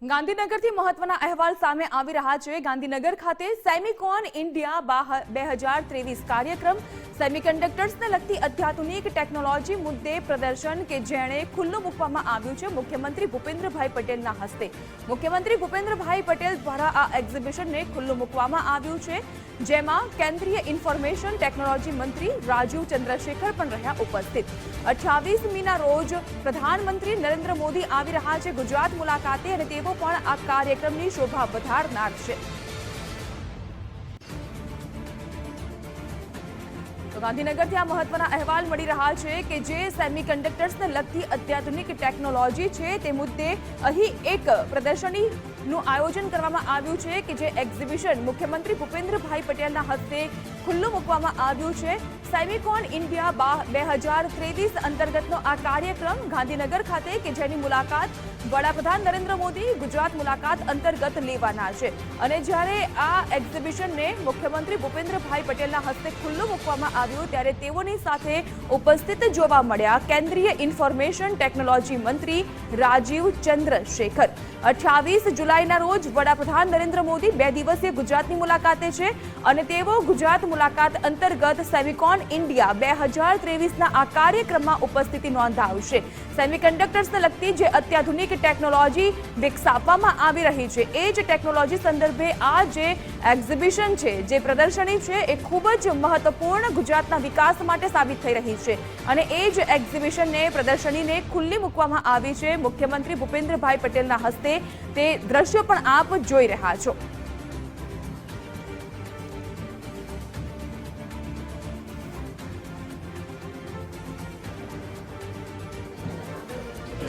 ગાંધીનગરથી મહત્વના અહેવાલ સામે આવી રહ્યા છે। ગાંધીનગર ખાતે સેમિકોન ઇન્ડિયા 2023 કાર્યક્રમ સેમિકન્ડક્ટર્સને લગતી અત્યાધુનિક ટેકનોલોજી મુદ્દે પ્રદર્શન કે જેણે ખુલ્લું મૂકવામાં આવ્યું છે મુખ્યમંત્રી ભૂપેન્દ્રભાઈ પટેલના હસ્તે। મુખ્યમંત્રી ભૂપેન્દ્રભાઈ પટેલ દ્વારા આ એક્ઝિબિશનને ખુલ્લું મૂકવામાં આવ્યું છે, જેમાં કેન્દ્રીય ઇન્ફોર્મેશન ટેકનોલોજી મંત્રી રાજીવ ચંદ્રશેખર પણ રહ્યા ઉપસ્થિત। 28મીના રોજ પ્રધાનમંત્રી નરેન્દ્ર મોદી આવી રહ્યા છે ગુજરાત મુલાકાતે અને તેઓ પણ આ કાર્યક્રમની શોભા વધારનાર છે। તો ગાંધીનગરથી આ મહત્વના અહેવાલ મળી રહ્યા છે કે જે સેમિકન્ડક્ટર્સને લગતી અત્યાધુનિક ટેકનોલોજી છે તે મુદ્દે અહીં એક પ્રદર્શનીનું આયોજન કરવામાં આવ્યું છે કે જે એક્ઝિબિશન મુખ્યમંત્રી ભૂપેન્દ્રભાઈ પટેલના હસ્તે ખુલ્લું મૂકવામાં આવ્યું છે। સેમિકોન ઇન્ડિયા 2023 અંતર્ગતનો આ કાર્યક્રમ ગાંધીનગર ખાતે કે જેની મુલાકાત વડાપ્રધાન નરેન્દ્ર મોદી ગુજરાત મુલાકાત અંતર્ગત લેવાના છે અને જ્યારે આ એક્ઝિબિશનને મુખ્યમંત્રી ભૂપેન્દ્રભાઈ પટેલના હસ્તે ખુલ્લું મૂકવામાં આવ્યું ત્યારે તેઓની સાથે ઉપસ્થિત જોવા મળ્યા કેન્દ્રીય ઇન્ફોર્મેશન ટેકનોલોજી મંત્રી રાજીવ ચંદ્રશેખર। 28 જુલાઈના રોજ વડાપ્રધાન નરેન્દ્ર મોદી 2 દિવસીય ગુજરાતની મુલાકાતે છે અને તેઓ ગુજરાત મુલાકાત અંતર્ગત સેમિકોન ઇન્ડિયા 2023ના આ કાર્યક્રમમાં ઉપસ્થિતિ નોંધાવશે। સેમિકન્ડક્ટર્સને લગતી જે અત્યાધુનિક ટેકનોલોજી વિકસાવવામાં આવી રહી છે એ જ ટેકનોલોજી સંદર્ભે આ જે એક્ઝિબિશન છે જે પ્રદર્શની છે એ ખૂબ જ મહત્વપૂર્ણ ગુજરાતના વિકાસ માટે સાબિત થઈ રહી છે અને એ જ એક્ઝિબિશનને પ્રદર્શનીને ખુલ્લી મૂકવામાં આવી છે મુખ્યમંત્રી ભૂપેન્દ્રભાઈ પટેલના હસ્તે। તે દ્રશ્યો પણ આપ જોઈ રહ્યા છો।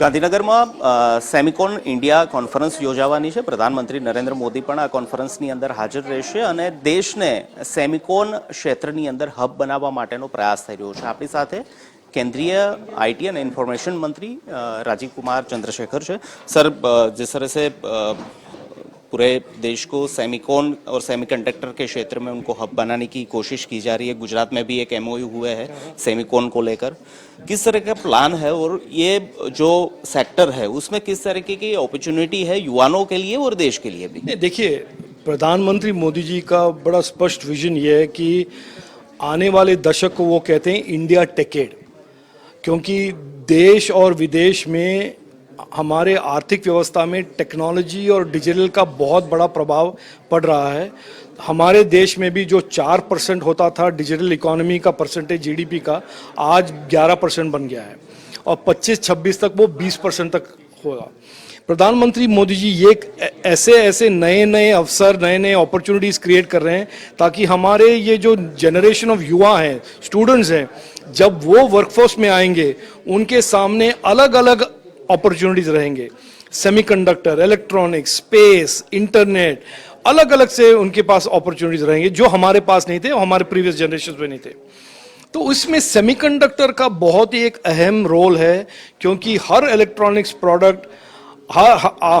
ગાંધીનગરમાં સેમિકોન ઇન્ડિયા કોન્ફરન્સ યોજાવાની છે। પ્રધાનમંત્રી નરેન્દ્ર મોદી પણ આ કોન્ફરન્સની અંદર હાજર રહેશે અને દેશને સેમિકોન ક્ષેત્રની અંદર હબ બનાવવા માટેનો પ્રયાસ થઈ રહ્યો છે। આપણી સાથે केंद्रीय आईटी और इन्फॉर्मेशन मंत्री राजीव कुमार चंद्रशेखर है। सर, जिस तरह से पूरे देश को सेमिकोन और सेमीकंडक्टर के क्षेत्र में उनको हब बनाने की कोशिश की जा रही है, गुजरात में भी एक एमओयू हुए हैं सेमिकोन को लेकर, किस तरह का प्लान है और ये जो सेक्टर है उसमें किस तरह की अपॉर्चुनिटी है युवाओं के लिए और देश के लिए भी? देखिए, प्रधानमंत्री मोदी जी का बड़ा स्पष्ट विजन ये है कि आने वाले दशक को वो कहते हैं इंडिया टेकेड, क्योंकि देश और विदेश में हमारे आर्थिक व्यवस्था में टेक्नोलॉजी और डिजिटल का बहुत बड़ा प्रभाव पड़ रहा है। हमारे देश में भी जो 4% होता था डिजिटल इकोनॉमी का परसेंटेज जीडीपी का, आज 11% बन गया है और 25-26 तक वो 20% तक होगा। प्रधानमंत्री मोदी जी ये ऐसे नए अवसर, नए अपॉर्चुनिटीज़ क्रिएट कर रहे हैं ताकि हमारे ये जो जनरेशन ऑफ युवा हैं, स्टूडेंट्स हैं, जब वो वर्कफोर्स में आएंगे उनके सामने अलग अलग अपॉर्चुनिटीज़ रहेंगे। सेमीकंडक्टर, इलेक्ट्रॉनिक्स, स्पेस, इंटरनेट, अलग अलग से उनके पास अपॉर्चुनिटीज़ रहेंगे जो हमारे पास नहीं थे, हमारे प्रीवियस जनरेशन में नहीं थे। तो इसमें सेमीकंडक्टर का बहुत ही एक अहम रोल है, क्योंकि हर इलेक्ट्रॉनिक्स प्रोडक्ट,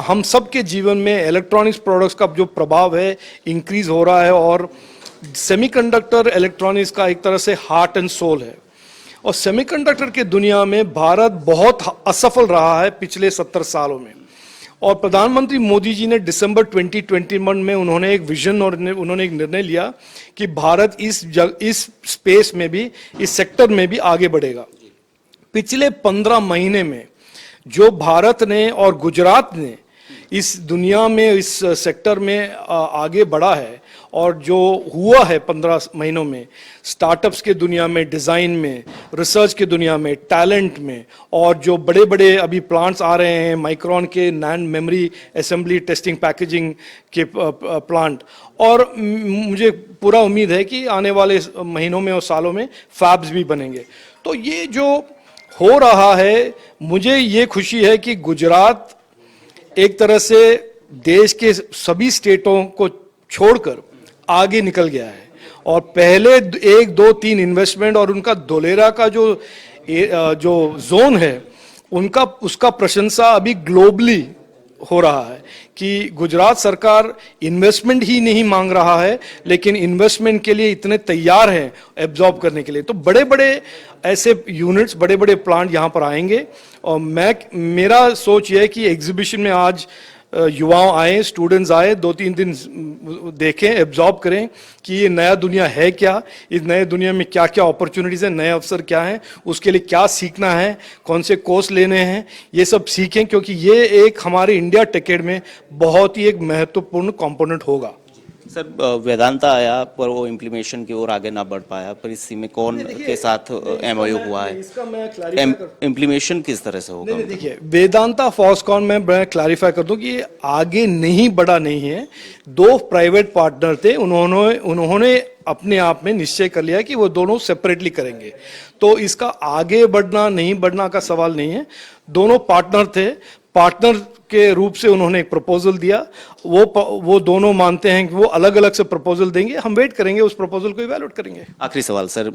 हम सब के जीवन में इलेक्ट्रॉनिक्स प्रोडक्ट्स का जो प्रभाव है इंक्रीज हो रहा है और सेमीकंडक्टर इलेक्ट्रॉनिक्स का एक तरह से हार्ट एंड सोल है। और सेमीकंडक्टर के दुनिया में भारत बहुत असफल रहा है पिछले 70 सालों में, और प्रधानमंत्री मोदी जी ने दिसंबर 2021 में उन्होंने एक विजन और उन्होंने एक निर्णय लिया कि भारत इस स्पेस में भी, इस सेक्टर में भी आगे बढ़ेगा। पिछले 15 महीने में जो भारत ने और गुजरात ने इस दुनिया में, इस सेक्टर में आगे बढ़ा है और जो हुआ है 15 महीनों में, स्टार्टअप्स के दुनिया में, डिज़ाइन में, रिसर्च के दुनिया में, टैलेंट में, और जो बड़े बड़े अभी प्लांट्स आ रहे हैं माइक्रोन के, NAND memory assembly testing packaging के प्लांट, और मुझे पूरा उम्मीद है कि आने वाले महीनों में और सालों में फैब्स भी बनेंगे। तो ये जो हो रहा है, मुझे ये खुशी है कि गुजरात एक तरह से देश के सभी स्टेटों को छोड़कर आगे निकल गया है और पहले 1, 2, 3 इन्वेस्टमेंट और उनका धोलेरा का जो जोन है उनका, उसका प्रशंसा अभी ग्लोबली हो रहा है कि गुजरात सरकार इन्वेस्टमेंट ही नहीं मांग रहा है, लेकिन इन्वेस्टमेंट के लिए इतने तैयार हैं एब्जॉर्ब करने के लिए। तो बड़े बड़े ऐसे यूनिट्स, बड़े बड़े प्लांट यहाँ पर आएंगे और मेरा सोच ये है कि एग्जीबिशन में आज युवाओं आए, स्टूडेंट्स आए, 2-3 दिन देखें, एब्जॉर्ब करें कि ये नया दुनिया है क्या, इस नए दुनिया में क्या क्या अपॉर्चुनिटीज़ हैं, नए अवसर क्या हैं, उसके लिए क्या सीखना है, कौन से कोर्स लेने हैं, ये सब सीखें, क्योंकि ये एक हमारे इंडिया टेकेड में बहुत ही एक महत्वपूर्ण कंपोनेंट होगा। सर, वेदांता आया पर वो इम्प्लीमेशन की ओर आगे ना बढ़ पाया, पर इस सिमिकॉन के साथ एमओयू हुआ है, इसका मैं क्लैरिफाई इम्प्लीमेशन किस तरह से होगा? नहीं, देखिए, वेदांता फॉक्सकॉन में मैं क्लैरिफाई कर दूं कि ये आगे नहीं बढ़ा नहीं है। 2 प्राइवेट पार्टनर थे, उन्होंने अपने आप में निश्चय कर लिया कि वो दोनों सेपरेटली करेंगे, तो इसका आगे बढ़ना नहीं बढ़ना का सवाल नहीं है। दोनों पार्टनर थे, पार्टनर के रूप से उन्होंने एक प्रपोजल दिया, वो दोनों मानते हैं कि वो अलग अलग से प्रपोजल देंगे, हम वेट करेंगे, उस प्रपोजल को इवैल्यूएट करेंगे। आखिरी सवाल सर,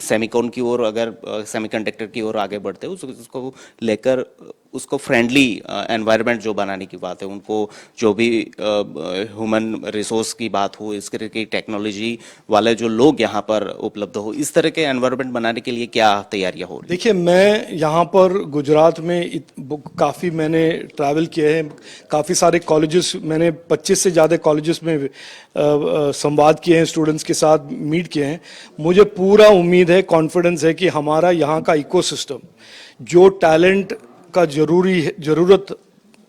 सेमिकॉन की ओर अगर सेमीकंडक्टर की ओर आगे बढ़ते हैं, उसको लेकर उसको फ्रेंडली एनवायरनमेंट जो बनाने की बात है, उनको जो भी ह्यूमन रिसोर्स की बात हो, इस तरह की टेक्नोलॉजी वाले जो लोग यहाँ पर उपलब्ध हो, इस तरह के एनवायरनमेंट बनाने के लिए क्या तैयारियां हो रही? देखिए, मैं यहाँ पर गुजरात में काफ़ी मैंने ट्रैवल किए हैं, काफ़ी सारे कॉलेजेस, मैंने 25 से ज़्यादा कॉलेजेस में संवाद किए हैं, स्टूडेंट्स के साथ मीट किए हैं। मुझे पूरा उम्मीद है, कॉन्फिडेंस है कि हमारा यहाँ का इकोसिस्टम, जो टैलेंट का ज़रूरत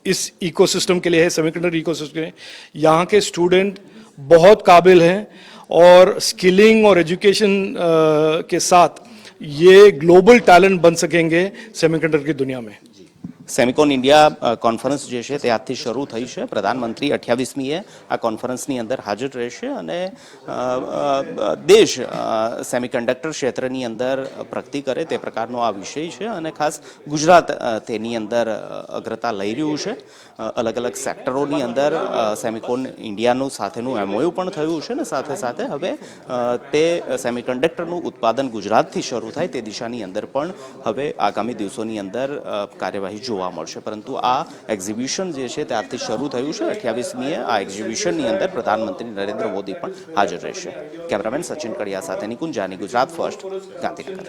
इस इकोसिस्टम के लिए है, सेमीकंडक्टर इकोसिस्टम के लिए, यहाँ के स्टूडेंट बहुत काबिल हैं और स्किलिंग और एजुकेशन के साथ ये ग्लोबल टैलेंट बन सकेंगे सेमीकंडक्टर की दुनिया में। સેમિકોન ઇન્ડિયા કોન્ફરન્સ જે છે તે આજથી શરૂ થઈ છે। પ્રધાનમંત્રી 28મીએ આ કોન્ફરન્સની અંદર હાજર રહેશે અને દેશ સેમિકન્ડક્ટર ક્ષેત્રની અંદર પ્રગતિ કરે તે પ્રકારનો આ વિષય છે અને ખાસ ગુજરાત તેની અંદર અગ્રતા લઈ રહ્યું છે। અલગ અલગ સેક્ટરોની અંદર સેમિકોન ઇન્ડિયાનું સાથેનું એમઓયુ પણ થયું છે ને સાથે સાથે હવે તે સેમિકન્ડક્ટરનું ઉત્પાદન ગુજરાતથી શરૂ થાય તે દિશાની અંદર પણ હવે આગામી દિવસોની અંદર કાર્યવાહી જોવા મળશે। પરંતુ આ એક્ઝિબિશન જે છે તે આજથી શરૂ થયું છે। 28મીએ આ એક્ઝિબિશનની અંદર પ્રધાનમંત્રી નરેન્દ્ર મોદી પણ હાજર રહેશે। કેમેરામેન સચિન કડિયા સાથે નિકુંજ જાની, ગુજરાત ફર્સ્ટ, ગાંધીનગર।